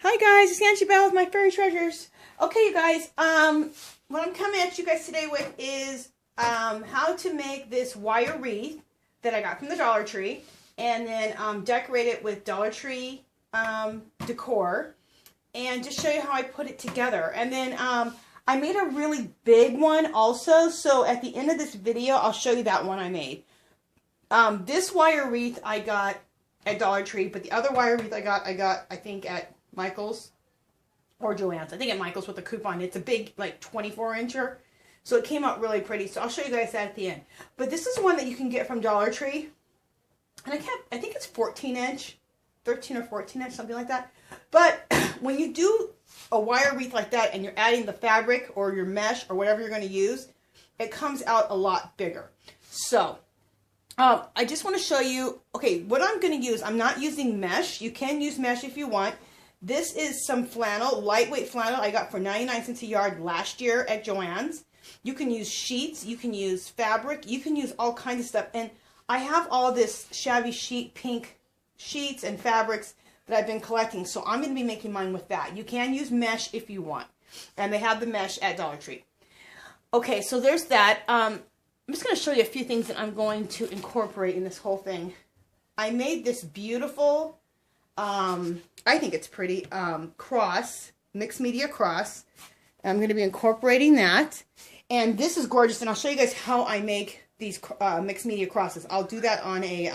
Hi guys, it's Angie Bell with my fairy treasures. Okay, you guys, what I'm coming at you guys today with is how to make this wire wreath that I got from the Dollar Tree, and then decorate it with Dollar Tree decor, and just show you how I put it together. And then I made a really big one also, so at the end of this video, I'll show you that one I made. This wire wreath I got at Dollar Tree, but the other wire wreath I got I think at Michael's or Joann's. I think at Michael's with a coupon. It's a big, like 24-incher. So it came out really pretty. So I'll show you guys that at the end. But this is one that you can get from Dollar Tree. And I think it's 14-inch, 13 or 14-inch, something like that. But when you do a wire wreath like that and you're adding the fabric or your mesh or whatever you're going to use, it comes out a lot bigger. So I just want to show you, okay, what I'm going to use. I'm not using mesh. You can use mesh if you want. This is some flannel, lightweight flannel I got for 99 cents a yard last year at Joann's. You can use sheets, you can use fabric, you can use all kinds of stuff. And I have all this Shabby Chic pink sheets and fabrics that I've been collecting. So I'm going to be making mine with that. You can use mesh if you want. And they have the mesh at Dollar Tree. Okay, so there's that. I'm just going to show you a few things that I'm going to incorporate in this whole thing. I made this beautiful, I think it's pretty, cross, mixed media cross. I'm going to be incorporating that. And this is gorgeous, and I'll show you guys how I make these mixed media crosses. I'll do that on a,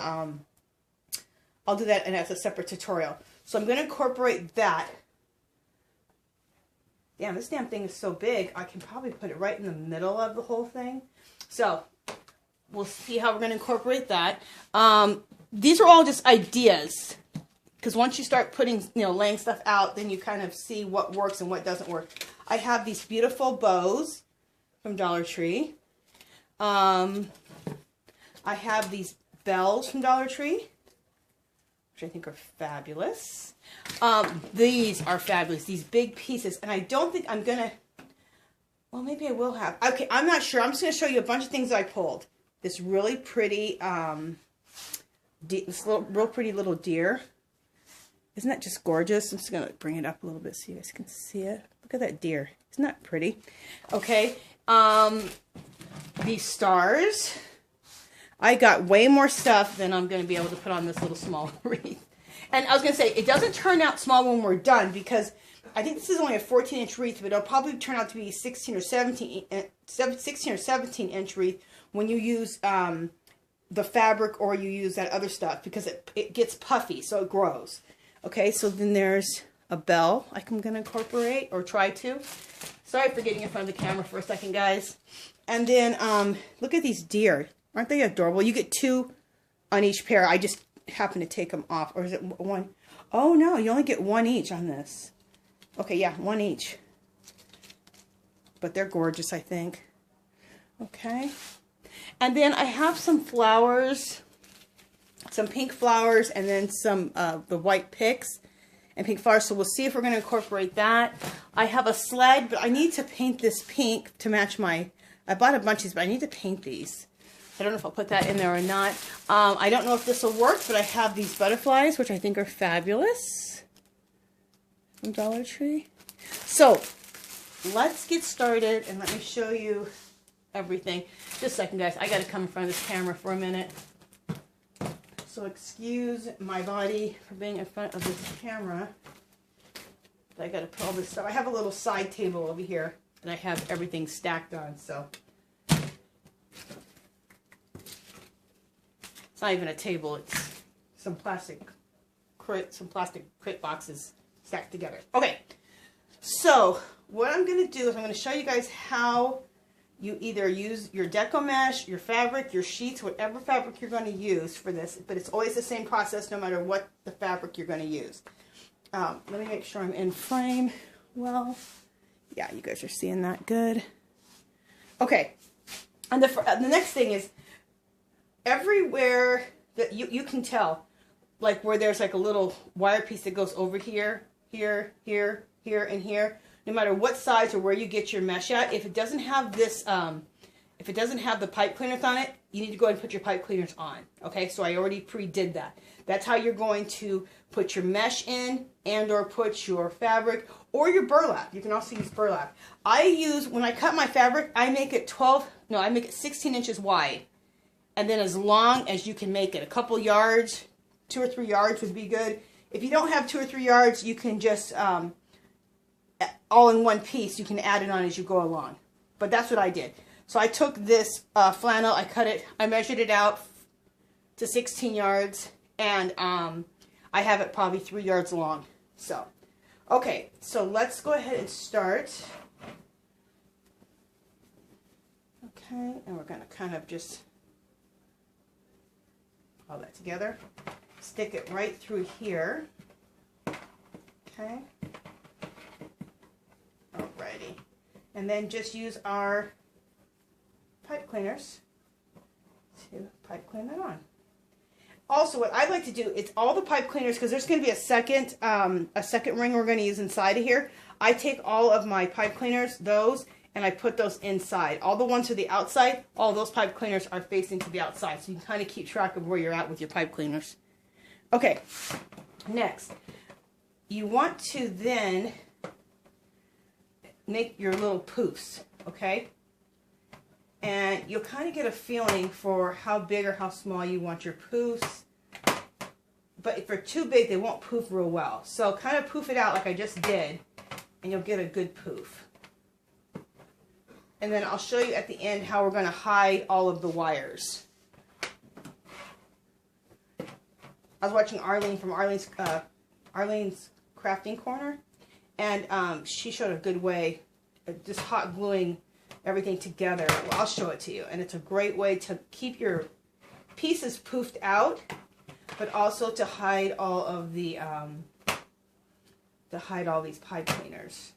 I'll do that as a separate tutorial. So I'm going to incorporate that. Damn, this damn thing is so big, I can probably put it right in the middle of the whole thing. So we'll see how we're going to incorporate that. These are all just ideas, because once you start putting, laying stuff out, then you kind of see what works and what doesn't work. I have these beautiful bows from Dollar Tree. I have these bells from Dollar Tree, which I think are fabulous. These are fabulous, these big pieces. And I don't think I'm going to, well, maybe I will have. Okay, I'm not sure. I'm just going to show you a bunch of things I pulled. This really pretty, this real pretty little deer. Isn't that just gorgeous? I'm just going to bring it up a little bit so you guys can see it. Look at that deer. Isn't that pretty? Okay. These stars. I got way more stuff than I'm going to be able to put on this little small wreath. And I was going to say, it doesn't turn out small when we're done, because I think this is only a 14-inch wreath, but it'll probably turn out to be 16 or 17-inch wreath when you use the fabric or you use that other stuff, because it gets puffy, so it grows. Okay, so then there's a bell I'm going to incorporate, or try to. Sorry for getting in front of the camera for a second, guys. And then, look at these deer. Aren't they adorable? You get two on each pair. I just happen to take them off. Or is it one? Oh, no, you only get one each on this. Okay, yeah, one each. But they're gorgeous, I think. Okay. And then I have some flowers. Some pink flowers, and then some the white picks and pink flowers. So we'll see if we're going to incorporate that. I have a sled, but I need to paint this pink to match my, I bought a bunch of these, but I need to paint these. I don't know if I'll put that in there or not. I don't know if this will work, but I have these butterflies, which I think are fabulous, from Dollar Tree. So let's get started, and let me show you everything. Just a second, guys. I got to come in front of this camera for a minute. So excuse my body for being in front of this camera. But I got to put all this stuff. I have a little side table over here that I have everything stacked on. So it's not even a table. It's some plastic crate boxes stacked together. Okay. So what I'm going to do is I'm going to show you guys how you either use your deco mesh, your fabric, your sheets, whatever fabric you're going to use for this, but it's always the same process no matter what the fabric you're going to use. Let me make sure I'm in frame. Well, yeah, you guys are seeing that good. Okay, and the next thing is, everywhere that you can tell, like where there's like a little wire piece that goes over here, here, here, here, and here, no matter what size or where you get your mesh at, if it doesn't have this, if it doesn't have the pipe cleaners on it, you need to go ahead and put your pipe cleaners on. Okay, so I already pre-did that. That's how you're going to put your mesh in and or put your fabric or your burlap. You can also use burlap. I use, when I cut my fabric, I make it 16 inches wide. And then as long as you can make it, a couple yards, 2 or 3 yards would be good. If you don't have 2 or 3 yards, you can just, all in one piece, you can add it on as you go along. But that's what I did. So I took this flannel, I cut it, I measured it out to 16 yards, and I have it probably 3 yards long. So, okay, so let's go ahead and start. Okay, and we're going to kind of just all that together. Stick it right through here. Okay. Alrighty. And then just use our pipe cleaners to pipe clean that on. Also, what I'd like to do is all the pipe cleaners, because there's going to be a second ring we're going to use inside of here. I take all of my pipe cleaners, those, and I put those inside. All the ones to the outside, all those pipe cleaners are facing to the outside, so you can kind of keep track of where you're at with your pipe cleaners. Okay, next, you want to then make your little poofs, okay? And you'll kind of get a feeling for how big or how small you want your poofs. But if they're too big, they won't poof real well. So kind of poof it out like I just did, and you'll get a good poof. And then I'll show you at the end how we're going to hide all of the wires. I was watching Arlene from Arlene's Crafting Corner, and she showed a good way of just hot gluing everything together. Well, I'll show it to you, and it's a great way to keep your pieces poofed out, but also to hide all of the all these pipe cleaners.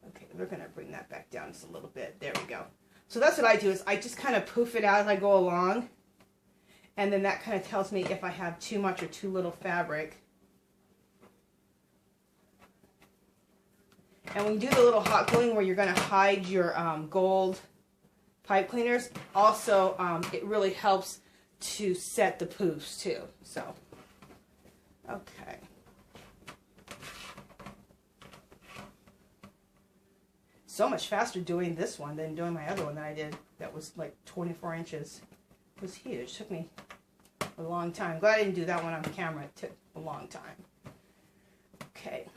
Okay, we're going to bring that back down just a little bit. There we go. So that's what I do, is I just kind of poof it out as I go along. And then that kind of tells me if I have too much or too little fabric. And when you do the little hot gluing where you're going to hide your gold pipe cleaners, also it really helps to set the poofs too. So, okay. So much faster doing this one than doing my other one that I did. That was like 24 inches. It was huge. It took me a long time. Glad I didn't do that one on camera. It took a long time. Okay.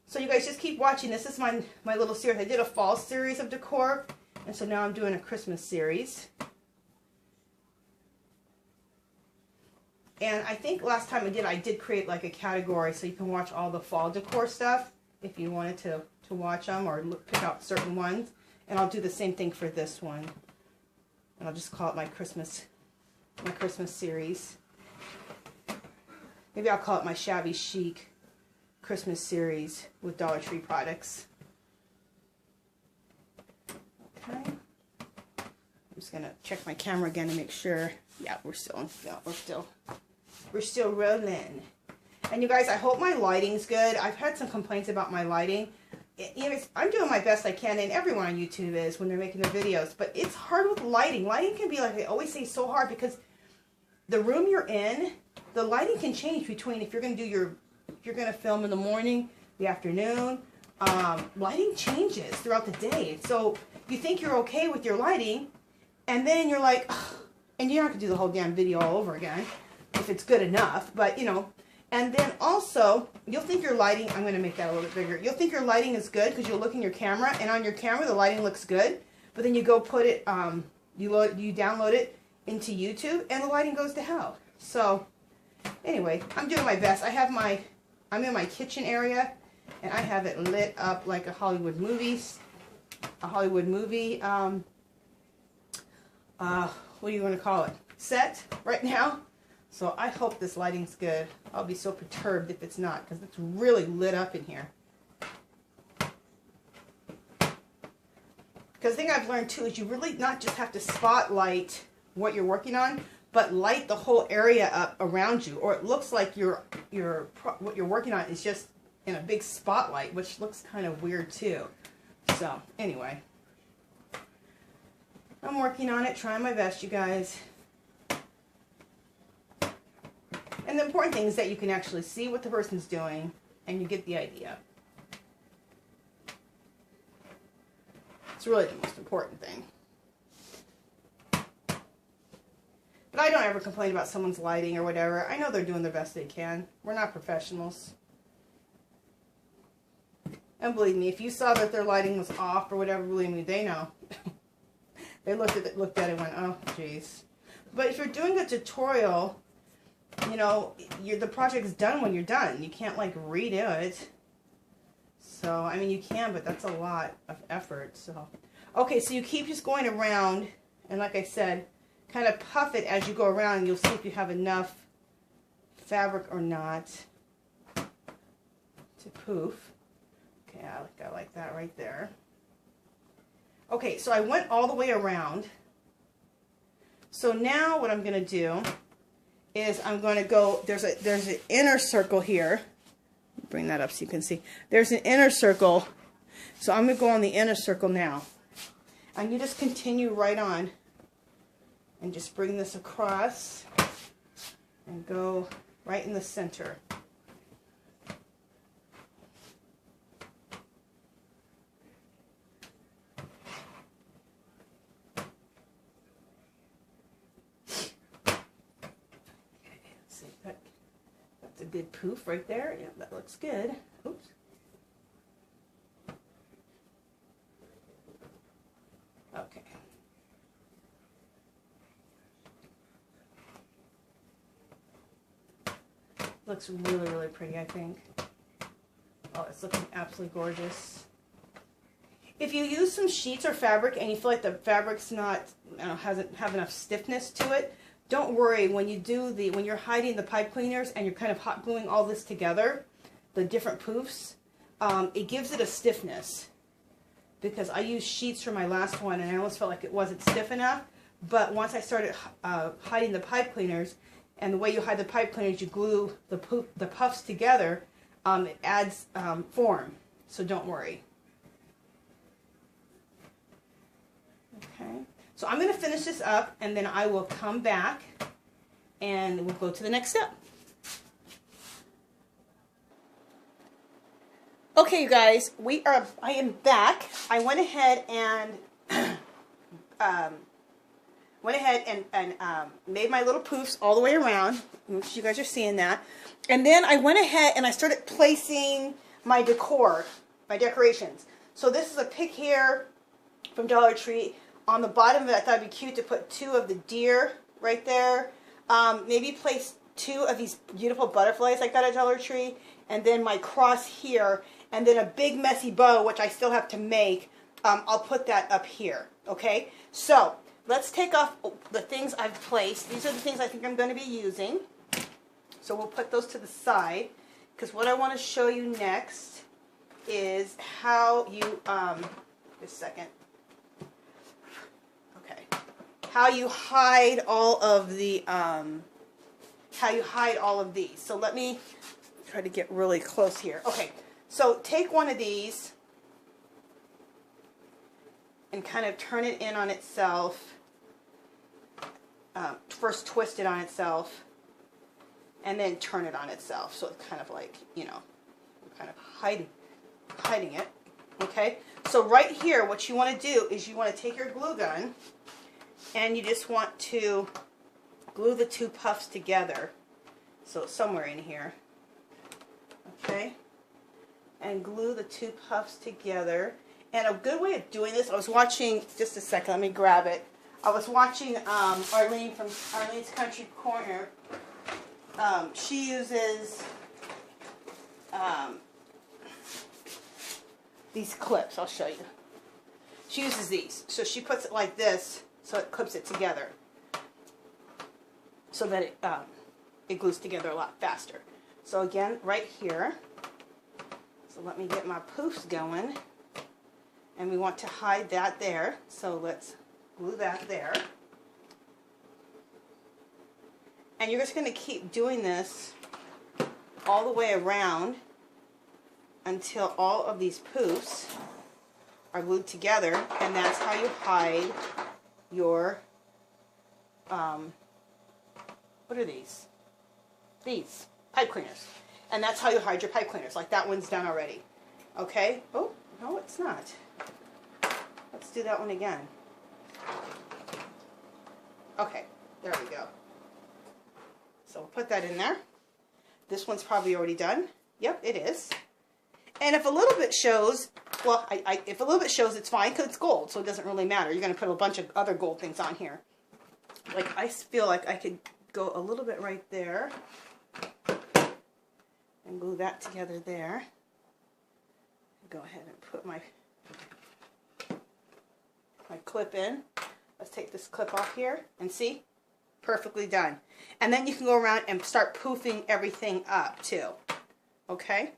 So you guys just keep watching. This is my little series. I did a fall series of decor, and so now I'm doing a Christmas series. And I think last time I did create like a category so you can watch all the fall decor stuff if you wanted to watch them or pick out certain ones. And I'll do the same thing for this one. And I'll just call it my Christmas series. Maybe I'll call it my Shabby Chic Christmas series with Dollar Tree products. Okay. I'm just gonna check my camera again to make sure. Yeah, we're still rolling. And you guys, I hope my lighting's good. I've had some complaints about my lighting. You know, I'm doing my best I can, and everyone on YouTube is when they're making their videos. But it's hard with lighting. Lighting can be, like I always say, so hard because the room you're in, the lighting can change between if you're going to do if you're going to film in the morning, the afternoon. Lighting changes throughout the day. So you think you're okay with your lighting, and then you're like, ugh, and you're not going to do the whole damn video all over again if it's good enough. But, you know. And then also, you'll think your lighting, I'm going to make that a little bit bigger. You'll think your lighting is good because you'll look in your camera, and on your camera the lighting looks good. But then you go put it, you download it into YouTube, and the lighting goes to hell. So, anyway, I'm doing my best. I'm in my kitchen area, and I have it lit up like a Hollywood movie. What do you want to call it? Set right now. So I hope this lighting's good. I'll be so perturbed if it's not, because it's really lit up in here. Because the thing I've learned too is you really not just have to spotlight what you're working on, but light the whole area up around you, or it looks like what you're working on is just in a big spotlight, which looks kind of weird too. So anyway. I'm working on it, trying my best, you guys. And the important thing is that you can actually see what the person's doing and you get the idea. It's really the most important thing. But I don't ever complain about someone's lighting or whatever. I know they're doing the best they can. We're not professionals. And believe me, if you saw that their lighting was off or whatever, believe me, they know. They looked at it and went, oh, jeez. But if you're doing a tutorial, you know, the project's done when you're done. You can't, like, redo it. So, I mean, you can, but that's a lot of effort. So, okay, so you keep just going around, and like I said, kind of puff it as you go around, and you'll see if you have enough fabric or not to poof. Okay, I like that right there. Okay, so I went all the way around. So now what I'm going to do is I'm going to go, there's an inner circle here. Bring that up so you can see. There's an inner circle. So I'm going to go on the inner circle now. And you just continue right on. And just bring this across. And go right in the center. That's a good poof right there. Yeah, that looks good. Oops. Okay. Looks really, really pretty, I think. Oh, it's looking absolutely gorgeous. If you use some sheets or fabric and you feel like the fabric's not, hasn't have enough stiffness to it, don't worry. When you're hiding the pipe cleaners and you're kind of hot gluing all this together, the different poofs, it gives it a stiffness. Because I used sheets for my last one and I almost felt like it wasn't stiff enough. But once I started hiding the pipe cleaners, and the way you hide the pipe cleaners, you glue the puffs together, it adds form. So don't worry. Okay. So I'm going to finish this up, and then I will come back, and we'll go to the next step. Okay, you guys, I am back. I went ahead and made my little poofs all the way around. You guys are seeing that. And then I went ahead and I started placing my decor, my decorations. So this is a pick here from Dollar Tree. On the bottom of it, I thought it'd be cute to put 2 of the deer right there. Maybe place 2 of these beautiful butterflies I got at Dollar Tree. And then my cross here. And then a big messy bow, which I still have to make. I'll put that up here. Okay? So, let's take off the things I've placed. These are the things I think I'm going to be using. So we'll put those to the side. Because what I want to show you next is how you, just a second. How you hide all of the, these. So let me try to get really close here. Okay, so take one of these and kind of turn it in on itself. First twist it on itself, and then turn it on itself. So it's kind of like, you know, kind of hiding it. Okay, so right here, what you want to do is you want to take your glue gun, and you just want to glue the 2 puffs together. So it's somewhere in here. Okay? And glue the 2 puffs together. And a good way of doing this, I was watching, just a second, let me grab it. I was watching Arlene from Arlene's Country Corner. She uses these clips. I'll show you. She uses these. So she puts it like this, so it clips it together, so that it glues together a lot faster. So again, right here. So let me get my poofs going, and we want to hide that there. So let's glue that there. And you're just going to keep doing this all the way around until all of these poofs are glued together, and that's how you hide your, what are these? These pipe cleaners. And that's how you hide your pipe cleaners. Like that one's done already. Okay? Oh, no, it's not. Let's do that one again. Okay, there we go. So we'll put that in there. This one's probably already done. Yep, it is. And if a little bit shows, well, if a little bit shows, it's fine because it's gold, so it doesn't really matter. You're going to put a bunch of other gold things on here. Like, I feel like I could go a little bit right there and glue that together there. Go ahead and put my clip in. Let's take this clip off here and see, perfectly done. And then you can go around and start poofing everything up too. Okay?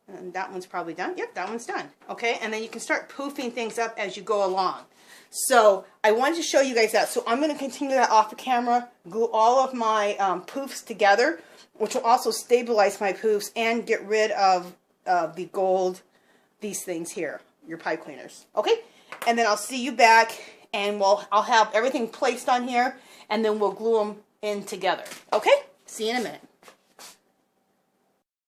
And that one's probably done. Yep, that one's done. Okay, and then you can start poofing things up as you go along. So I wanted to show you guys that. So I'm going to continue that off the camera, glue all of my poofs together, which will also stabilize my poofs and get rid of the gold, these things here, your pipe cleaners. Okay, and then I'll see you back, and I'll have everything placed on here, and then we'll glue them in together. Okay, see you in a minute.